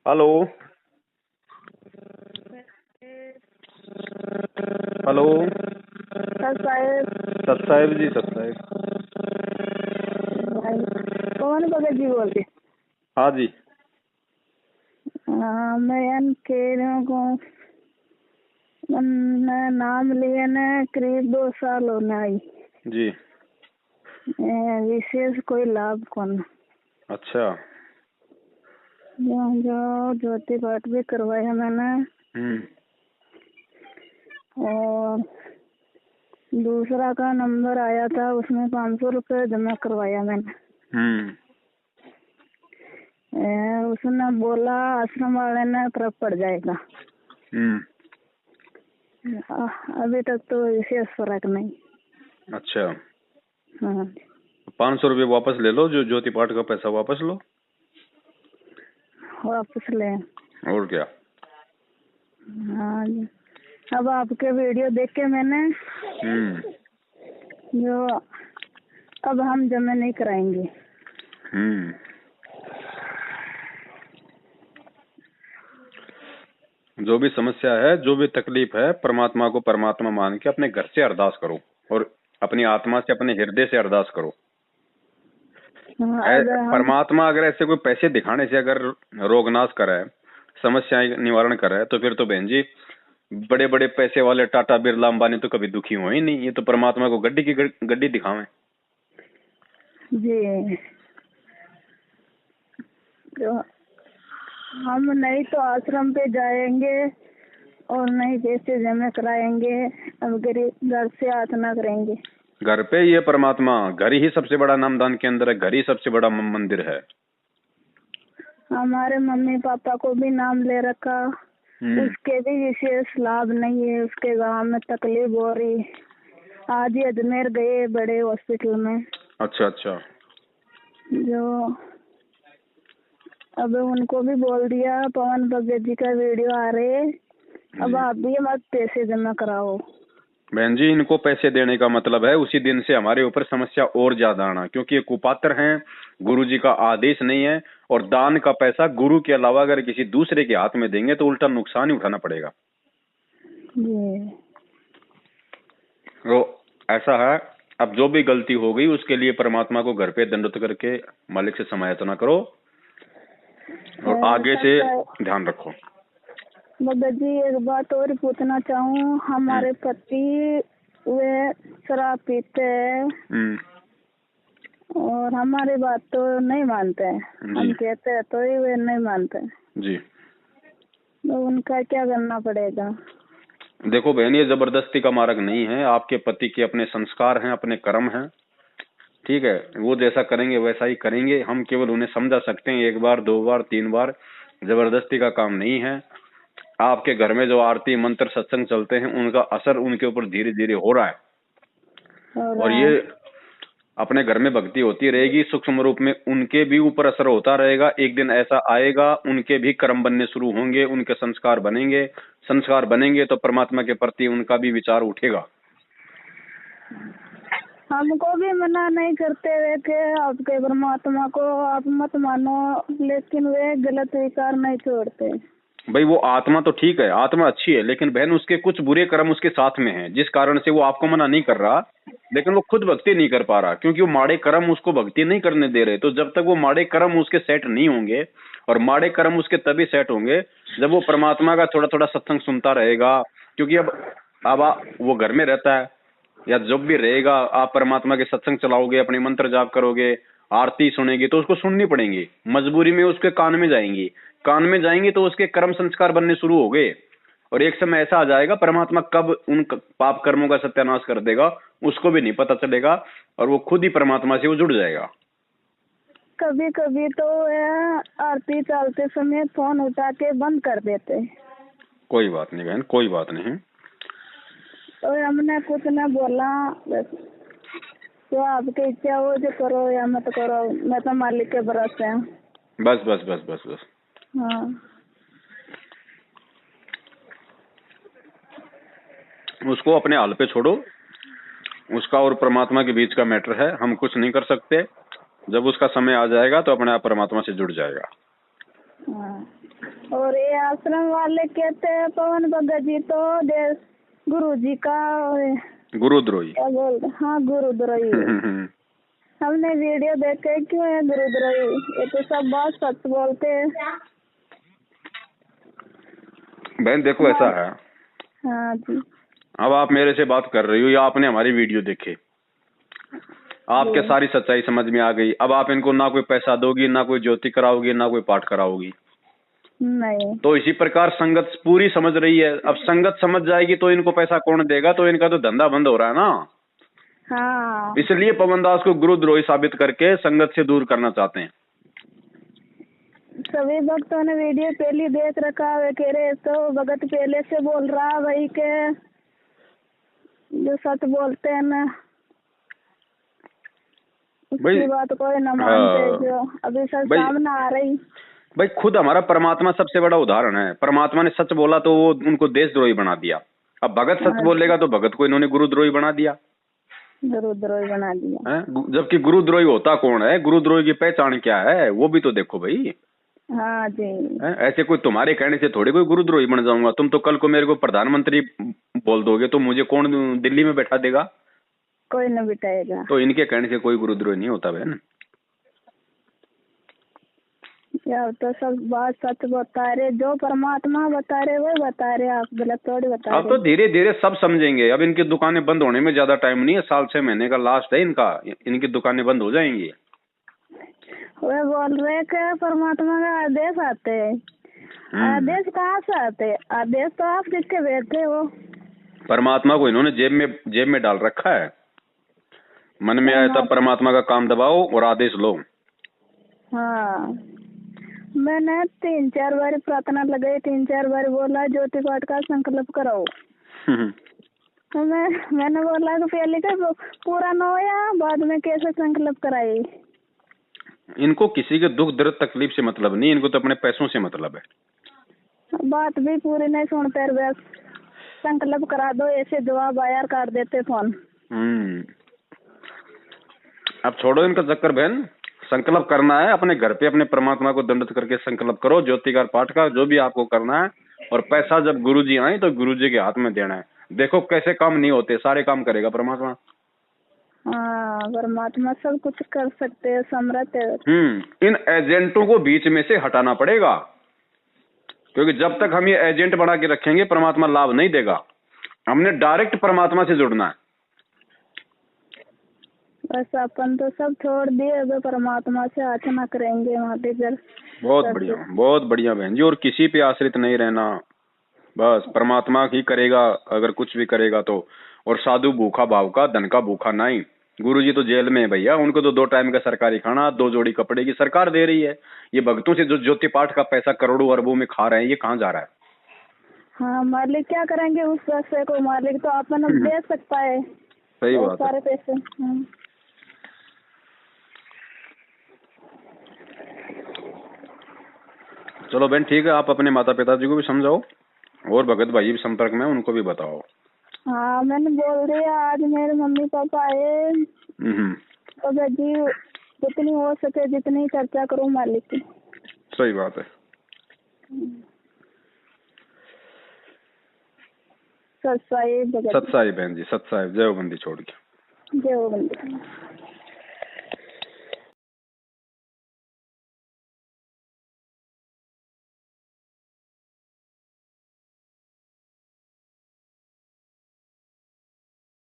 Hello. Hello. Sir साहेब। सत साहेब जी, सत साहेब। भाई कौन भगत जी बोलते? हाँ जी। मैं कह रहा हूँ नाम लिए न करीब 2 साल होना आई जी। विशेष कोई लाभ कौन। अच्छा। जो ज्योति पाठ भी करवाया मैंने और दूसरा का नंबर आया था, उसमें 500 रुपये जमा करवाया मैंने। उसने बोला आश्रम वाले ने फर्क पड़ जाएगा। अभी तक तो विशेष फर्क नहीं। अच्छा। हाँ 500 रुपये वापस ले लो, जो ज्योति पाठ का पैसा वापस लो। वापस ले। और क्या। हाँ जी। अब आपके वीडियो देख के मैंने जो अब हम जमा नहीं कराएंगे। जो भी समस्या है, जो भी तकलीफ है, परमात्मा को परमात्मा मान के अपने घर से अरदास करो और अपनी आत्मा से, अपने हृदय से अरदास करो। परमात्मा अगर ऐसे कोई पैसे दिखाने से अगर रोगनाश करे, समस्याएं निवारण करे, तो फिर तो बहन जी बड़े बड़े पैसे वाले टाटा बिरला अंबानी तो कभी दुखी हुए ही नहीं। ये तो परमात्मा को गड्डी की गड्डी दिखावे जी। तो हम नहीं तो आश्रम पे जाएंगे और नहीं पैसे जमा कराएंगे। अब गरीब घर से हाथ ना करेंगे। घर पे ये परमात्मा, घर ही सबसे बड़ा नामदान के अंदर है, घर ही सबसे बड़ा मंदिर है। हमारे मम्मी पापा को भी नाम ले रखा, उसके भी विशेष लाभ नहीं है। उसके गांव में तकलीफ हो रही। आज ही अजमेर गए बड़े हॉस्पिटल में। अच्छा अच्छा। जो अब उनको भी बोल दिया पवन भगत जी का वीडियो आ रहे, अब आप भी मत पैसे जमा कराओ। बहन जी इनको पैसे देने का मतलब है उसी दिन से हमारे ऊपर समस्या और ज्यादा आना, क्योंकि ये कुपात्र हैं, गुरु जी का आदेश नहीं है। और दान का पैसा गुरु के अलावा अगर किसी दूसरे के हाथ में देंगे तो उल्टा नुकसान ही उठाना पड़ेगा। तो ऐसा है, अब जो भी गलती हो गई उसके लिए परमात्मा को घर पे दंडवत करके मालिक से समायाचना करो और आगे से ध्यान रखो। भगत जी एक बात और पूछना चाहूँ, हमारे पति वे शराब पीते हैं और हमारी बात तो नहीं मानते हैं। हम कहते हैं तो ही वे नहीं मानते जी। तो उनका क्या करना पड़ेगा? देखो बहन, ये जबरदस्ती का मार्ग नहीं है। आपके पति के अपने संस्कार हैं, अपने कर्म हैं, ठीक है। वो जैसा करेंगे वैसा ही करेंगे। हम केवल उन्हें समझा सकते हैं 1 बार 2 बार 3 बार। जबरदस्ती का काम नहीं है। आपके घर में जो आरती मंत्र सत्संग चलते हैं उनका असर उनके ऊपर धीरे धीरे हो रहा है और ये अपने घर में भक्ति होती रहेगी, सूक्ष्म रूप में उनके भी ऊपर असर होता रहेगा। एक दिन ऐसा आएगा उनके भी कर्म बनने शुरू होंगे, उनके संस्कार बनेंगे। संस्कार बनेंगे तो परमात्मा के प्रति उनका भी विचार उठेगा। हमको भी मना नहीं करते वे के आपके परमात्मा को आप मत मानो, लेकिन वे गलत विचार नहीं छोड़ते। भाई वो आत्मा तो ठीक है, आत्मा अच्छी है, लेकिन बहन उसके कुछ बुरे कर्म उसके साथ में हैं, जिस कारण से वो आपको मना नहीं कर रहा, लेकिन वो खुद भक्ति नहीं कर पा रहा, क्योंकि वो माड़े कर्म उसको भक्ति नहीं करने दे रहे। तो जब तक वो माड़े कर्म उसके सेट नहीं होंगे, और माड़े कर्म उसके तभी सेट होंगे जब वो परमात्मा का थोड़ा थोड़ा सत्संग सुनता रहेगा। क्योंकि अब वो घर में रहता है या जब भी रहेगा, आप परमात्मा के सत्संग चलाओगे, अपने मंत्र जाप करोगे, आरती सुनेगी, तो उसको सुननी पड़ेंगी। मजबूरी में उसके कान में जाएंगी, कान में जाएंगी तो उसके कर्म संस्कार बनने शुरू हो गए। और एक समय ऐसा आ जाएगा परमात्मा कब उन पाप कर्मों का सत्यानाश कर देगा उसको भी नहीं पता चलेगा, और वो खुद ही परमात्मा से वो जुड़ जाएगा। कभी कभी तो आरती चलते समय फोन उठा के बंद कर देते। कोई बात नहीं बहन, कोई बात नहीं। तो हमने कुछ न बोला, तो आपकी इच्छा हो जो करो या मत करो, मैं तो मालिक के भरोसे हूँ। बस बस बस बस बस। हाँ उसको अपने हाल पे छोड़ो। उसका और परमात्मा के बीच का मैटर है, हम कुछ नहीं कर सकते। जब उसका समय आ जाएगा तो अपने आप परमात्मा से जुड़ जाएगा। हाँ। और ये आश्रम वाले कहते हैं पवन भगत जी तो गुरु जी का गुरुद्रोही। क्या बोलते? हाँ, गुरुद्रोही। हमने वीडियो देखे, क्यों है गुरुद्रोही? ये तो सब बात सच बोलते हैं। बहन देखो ऐसा है। हाँ जी। अब आप मेरे से बात कर रही हो या आपने हमारी वीडियो देखे, आपके सारी सच्चाई समझ में आ गई। अब आप इनको ना कोई पैसा दोगी, ना कोई ज्योति कराओगी, ना कोई पाठ कराओगी। नहीं। तो इसी प्रकार संगत पूरी समझ रही है। अब संगत समझ जाएगी तो इनको पैसा कौन देगा? तो इनका तो धंधा बंद हो रहा है ना। हाँ। इसलिए पवन दास को गुरुद्रोही साबित करके संगत से दूर करना चाहते हैं। सभी भक्तों ने वीडियो पहले देख रखा है, कह रहे तो भगत पहले से बोल रहा वही के जो सच बोलते हैं ना, उसकी बात कोई न मानते। जो अभी सच सामने आ रही। भाई खुद हमारा परमात्मा सबसे बड़ा उदाहरण है। परमात्मा ने सच बोला तो वो उनको देशद्रोही बना दिया। अब भगत सच बोलेगा तो भगत को इन्होंने गुरुद्रोही बना दिया। गुरुद्रोही बना दिया। जबकि गुरुद्रोही होता कौन है? गुरुद्रोही की पहचान क्या है वो भी तो देखो भाई। हाँ जी। ऐसे कोई तुम्हारे कहने से थोड़ी कोई गुरुद्रोही बन जाऊंगा। तुम तो कल को मेरे को प्रधानमंत्री बोल दोगे तो मुझे कौन दिल्ली में बैठा देगा? कोई न बिठाएगा। तो इनके कहने से कोई गुरुद्रोही नहीं होता बहन। यार तो सब बात सच बता रहे, जो परमात्मा बता रहे वो बता रहे, आप गलत थोड़ी बता रहे। अब तो धीरे धीरे सब समझेंगे। अब इनकी दुकानें बंद होने में ज्यादा टाइम नहीं है, 7-6 महीने का लास्ट है इनका। इनकी दुकानें बंद हो जाएंगी। वे बोल रहे कि परमात्मा का आदेश आते हैं। आदेश कहाँ से आते? आदेश तो आप किसके भेजते हो? परमात्मा को इन्होंने जेब में डाल रखा है। मन में आया तब परमात्मा का काम दबाओ और आदेश लो। हाँ, मैंने 3-4 बार प्रार्थना लगाई, 3-4 बार बोला ज्योति पाठ का संकल्प कराओ। तो मैंने बोला कि पहले का पूरा न होया, बाद में कैसे संकल्प कराई? इनको किसी के दुख दर्द तकलीफ से मतलब नहीं, इनको तो अपने पैसों से मतलब है। बात भी पूरी नहीं सुनते, बस संकल्प करा दो ऐसे जवाब आया काट देते फोन। अब छोड़ो इनका चक्कर बहन। संकल्प करना है अपने घर पे, अपने परमात्मा को दंडित करके संकल्प करो, ज्योति का पाठ का जो भी आपको करना है। और पैसा जब गुरुजी आए तो गुरुजी के हाथ में देना है। देखो कैसे काम नहीं होते, सारे काम करेगा परमात्मा। हाँ, परमात्मा सब कुछ कर सकते हैं, समर्थ है। इन एजेंटों को बीच में से हटाना पड़ेगा, क्योंकि जब तक हम ये एजेंट बना के रखेंगे परमात्मा लाभ नहीं देगा। हमने डायरेक्ट परमात्मा से जुड़ना है। बस अपन तो सब छोड़ दिए, अब परमात्मा से याचना करेंगे वहाँ पे जल। बहुत बढ़िया बहन जी। और किसी पे आश्रित नहीं रहना, बस परमात्मा ही करेगा अगर कुछ भी करेगा तो। और साधु भूखा भाव का, धन का भूखा नहीं। गुरुजी तो जेल में है भैया, उनको तो 2 टाइम का सरकारी खाना, 2 जोड़ी कपड़े की सरकार दे रही है। ये भक्तों से जो ज्योति पाठ का पैसा करोड़ों अरबों में खा रहे हैं, ये कहाँ जा रहा है? हाँ, मालिक क्या करेंगे उस पैसे को? मालिक तो अपन दे सकता है। सही बात है। सारे पैसे। चलो बहन ठीक है, आप अपने माता पिता जी को भी समझाओ और भगत भाई भी संपर्क में, उनको भी बताओ। हाँ, मैंने बोल दिया। आज मेरे मम्मी पापा आए तो जी जितनी हो सके जितनी चर्चा करूँ मालिक की। सही बात है। सत्साई बहन जी, सत्साई। जय हो बंदी छोड़ के। जय हो बंदी।